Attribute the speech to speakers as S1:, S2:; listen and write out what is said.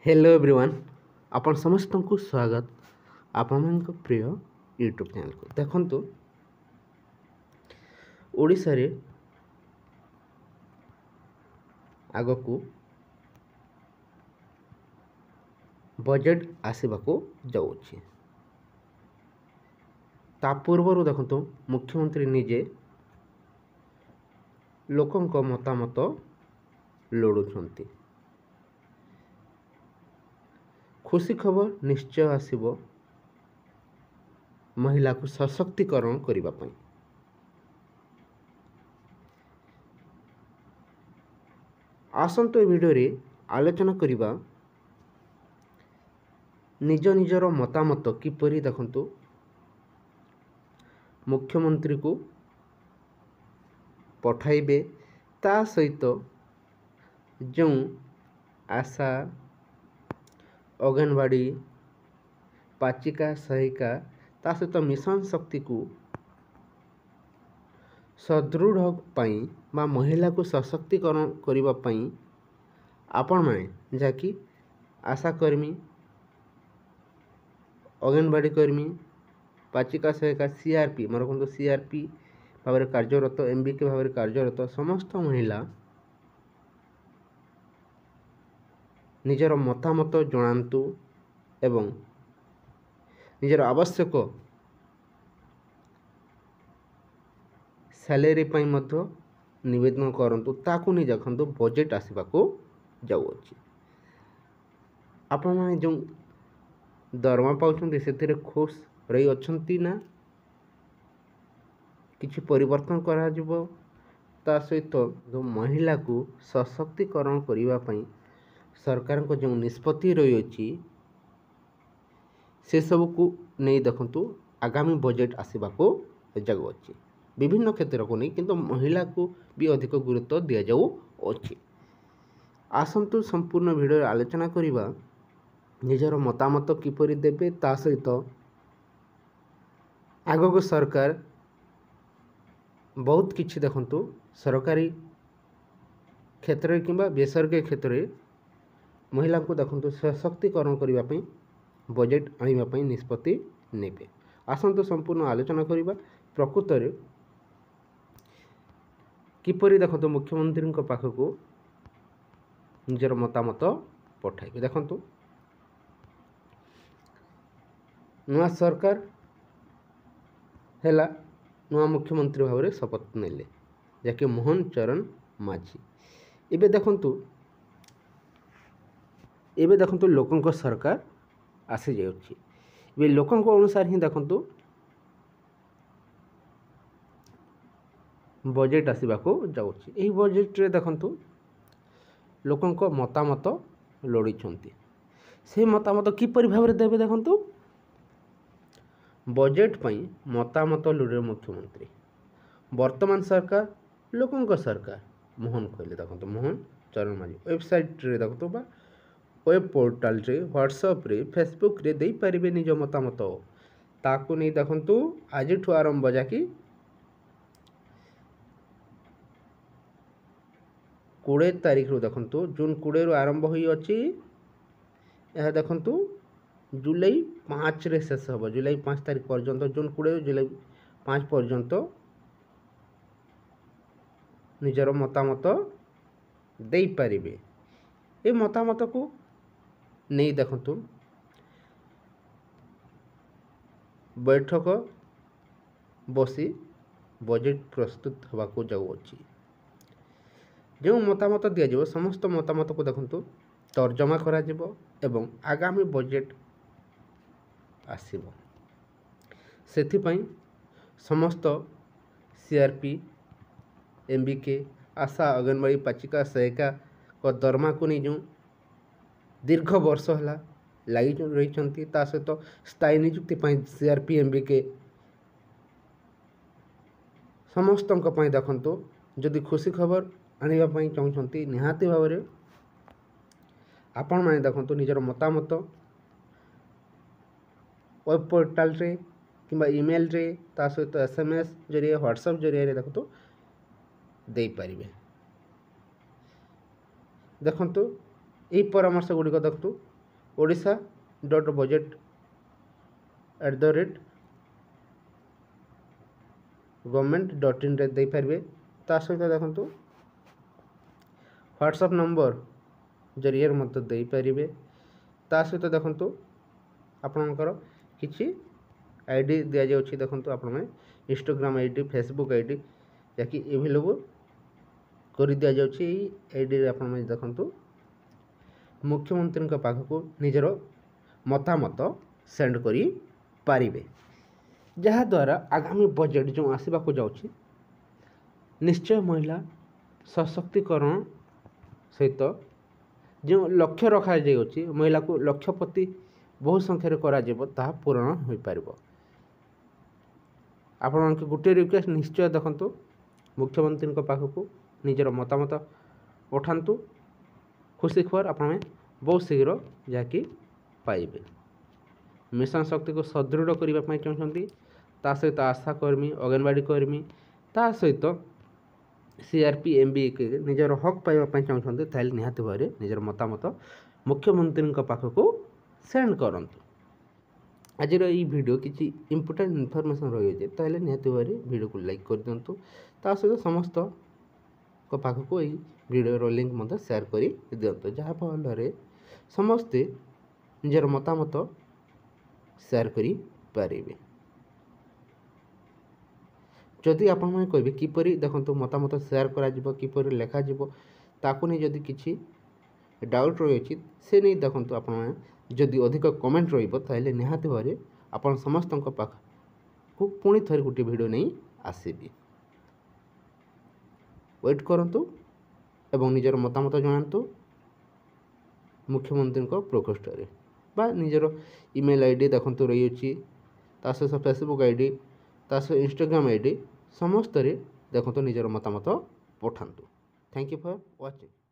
S1: Hello everyone आपण समस्त को स्वागत आपण प्रिय यूट्यूब चैनल को देखंतु ओडिशा रे आग को बजेट आसवाको जाउछि ता पूर्व देखंतु मुख्यमंत्री निजे लोकंक मतामत लोड़ुछंती। खुशी खबर निश्चय आसीबो महिला को सशक्तिकरण करिबा पई। आसंतो ए वीडियो रे आलोचना करिबा निज निजर मतामत किपरि देखंतु मुख्यमंत्री को पठाइबे ता सहित जो आशा अंगनवाड़ी पाचिका सहायिका ता सहित मिशन शक्ति को सदृढ़ पाई बा महिला को सशक्तिकरण करिबा पाई आपण माने जाकि आशा कर्मी अंगनवाड़ी कर्मी पाचिका सहायिका सीआरपी मरकंद सीआरपी भाव कार्यरत एमबीके भाव कार्यरत समस्त महिला निजर मतामत जणातु एवं निजर आवश्यक सैलरी पाई मध्य निवेदन करंतु ताकू नहीं देखंतु बजेट आसवाको जाउछि। आपण माने जो दरमा पाउछन्ती सेथिरे खुश रही अछंती ना किछि परिवर्तन करा जिवो ता सहित जो महिला को सशक्तिकरण करिबा पई सरकार को जो निष्पत्ति रही अछि से सब को नहीं देखंतु आगामी बजेट आसवाको जाउछि। विभिन्न क्षेत्र को नहीं किंतु महिला को भी अधिक गुरुत्व दिया जाउ अछि। आसंतु संपूर्ण वीडियो आलोचना करिबा निजर मतामत किपरि देबे ता सहित आगो सरकार बहुत किछि देखंतु सरकारी क्षेत्र किंबा बेसरकारी क्षेत्र महिला को देखंतु सशक्तिकरण करिबा पई बजेट आनिबा पई निष्पत्ति नेबे। आसंतु संपूर्ण आलोचना करिबा प्रकृत रे किपरि देखंतु मुख्यमंत्री को पाख को निजर मतामत पठाइबे। देखंतु नुआ सरकार हेला नुआ मुख्यमंत्री भाव शपथ नेले जाके मोहन चरण माझी। एबे देखंतु लोकंक सरकार आसी जाउछि। एबे लोकंक अनुसार ही देखंतु बजेट आसवाको जाउछि। एही बजेट रे देखंतु लोकंक मतामत लोड़ीछंती से मतामत किपरि भाव रे देबे। देखंतु बजेट पई मतामत लोड़े मुख्यमंत्री वर्तमान सरकार लोकंक सरकार मोहन कहले। देखंतु मोहन चरण माझी वेबसाइट रे देखंतु बा वेब पोर्टल रे व्हाट्सएप रे फेसबुक रे देई परिबे निज मतामत ताकू नहीं देखंतु आज ठु आरंभ जाकि 20 तारीख रो देखंतु जून 20 रो आरंभ होई अछि। यह देखंतु जुलाई 5 रे शेष हो जुलाई 5 तारीख पर्यंत जून 20 जुलाई 5 पर्यंत निजर मतामत देई परिबे। ए मतामत को नहीं देखंतु बैठक बसी बजेट प्रस्तुत होगा को जाउछि। जो मतामत दिया जाव समस्त मतामत को देखंतु तर्जमा करा जिवो एवं आगामी बजेट आसीबो सेथि पई समस्त सीआरपी एमबीके आशा अंगनवाड़ी पाचिका सहायिका को दरमा को नहीं जो दीर्घ वर्ष है लगी रही ता सहित स्थायी नियुक्ति सीआरपी एमबीके समस्त देखंतु जदि खुशी खबर आने चाहते निहाती भाव में आपण मैंने देखंतु निजर मतामत वेब पोर्टल रे किंबा ईमेल रे ता सहित एसएमएस जरिए व्हाट्सएप जरिए देखंतु दे पारिबे। देखंतु ଏହି ପରାମର୍ଶ ଗୁଡ଼ିକ ଦେଖନ୍ତୁ odisha.budget@government.in ରେ ଦେଇପାରିବେ। ତା ସହିତ ଦେଖନ୍ତୁ ହ୍ୱାଟ୍ସଆପ୍ ନମ୍ବର ଜରିଆରେ ମଧ୍ୟ ଦେଇପାରିବେ। ତା ସହିତ ଦେଖନ୍ତୁ ଆପଣଙ୍କର କିଛି ଆଇ ଡ଼ି ଦିଆଯାଉଛି। ଦେଖନ୍ତୁ ଆପଣମାନେ Instagram I D, Facebook I D ଯାହାକି ଏଭେଲେବୁଲ୍ କରି ଦିଆଯାଉଛି। ଏଇ ଆଇଡ଼ିରେ ଆପଣମାନେ ଦେଖନ୍ତୁ ମୁଖ୍ୟମନ୍ତ୍ରୀଙ୍କ ପାଖକୁ ନିଜର ମତାମତ ସେଣ୍ଡ କରିପାରିବେ, ଯାହାଦ୍ୱାରା ଆଗାମୀ ବଜେଟ୍ ଯେଉଁ ଆସିବାକୁ ଯାଉଛି ନିଶ୍ଚୟ ମହିଳା ସଶକ୍ତିକରଣ ସହିତ ଯେଉଁ ଲକ୍ଷ୍ୟ ରଖାଯାଇଅଛି ମହିଳାକୁ ଲକ୍ଷପତି ବହୁ ସଂଖ୍ୟାରେ କରାଯିବ ତାହା ପୂରଣ ହୋଇପାରିବ। ଆପଣମାନଙ୍କୁ ଗୋଟିଏ ରିକ୍ୱେଷ୍ଟ, ନିଶ୍ଚୟ ଦେଖନ୍ତୁ ମୁଖ୍ୟମନ୍ତ୍ରୀଙ୍କ ପାଖକୁ ନିଜର ମତାମତ ପଠାନ୍ତୁ। ଖୁସି ଖବର ଆପଣମାନେ ବହୁତ ଶୀଘ୍ର ଯାହାକି ପାଇବେ। ମିଶନ ଶକ୍ତିକୁ ସୁଦୃଢ଼ କରିବା ପାଇଁ ଚାହୁଁଛନ୍ତି, ତା ସହିତ ଆଶାକର୍ମୀ, ଅଙ୍ଗନବାଡ଼ି କର୍ମୀ, ତା ସହିତ CRP MBK ନିଜର ହକ୍ ପାଇବା ପାଇଁ ଚାହୁଁଛନ୍ତି, ତାହେଲେ ନିହାତି ଭାବରେ ନିଜର ମତାମତ ମୁଖ୍ୟମନ୍ତ୍ରୀଙ୍କ ପାଖକୁ ସେଣ୍ଡ କରନ୍ତୁ। ଆଜିର ଏହି ଭିଡ଼ିଓ କିଛି ଇମ୍ପୋର୍ଟାଣ୍ଟ ଇନଫର୍ମେସନ୍ ରହିଅଛି, ତାହେଲେ ନିହାତି ଭାବରେ ଭିଡ଼ିଓକୁ ଲାଇକ୍ କରିଦିଅନ୍ତୁ। ତା ସହିତ ସମସ୍ତଙ୍କ ପାଖକୁ ଏହି ଭିଡ଼ିଓର ଲିଙ୍କ୍ ମଧ୍ୟ ସେୟାର କରି ଦିଅନ୍ତୁ, ଯାହାଫଳରେ ସମସ୍ତେ ନିଜର ମତାମତ ସେୟାର କରିପାରିବେ। ଯଦି ଆପଣମାନେ କହିବେ କିପରି ଦେଖନ୍ତୁ ମତାମତ ସେୟାର କରାଯିବ, କିପରି ଲେଖାଯିବ, ତାକୁ ନେଇ ଯଦି କିଛି ଡାଉଟ୍ ରହିଅଛି ସେ ନେଇ ଦେଖନ୍ତୁ ଆପଣମାନେ ଯଦି ଅଧିକ କମେଣ୍ଟ ରହିବ ତାହେଲେ ନିହାତି ଭାବରେ ଆପଣ ସମସ୍ତଙ୍କ ପାଖକୁ ପୁଣି ଥରେ ଗୋଟିଏ ଭିଡ଼ିଓ ନେଇ ଆସିବି। ୱେଟ୍ କରନ୍ତୁ ଏବଂ ନିଜର ମତାମତ ଜଣାନ୍ତୁ ମୁଖ୍ୟମନ୍ତ୍ରୀଙ୍କ ପ୍ରକୋଷ୍ଠରେ, ବା ନିଜର ଇମେଲ୍ ଆଇ ଡ଼ି ଦେଖନ୍ତୁ ରହିଅଛି, ତା ସହିତ ଫେସବୁକ୍ ଆଇ ଡ଼ି, ତା ସହିତ ଇନଷ୍ଟାଗ୍ରାମ ଆଇ ଡ଼ି ସମସ୍ତରେ ଦେଖନ୍ତୁ ନିଜର ମତାମତ ପଠାନ୍ତୁ। Thank you for watching.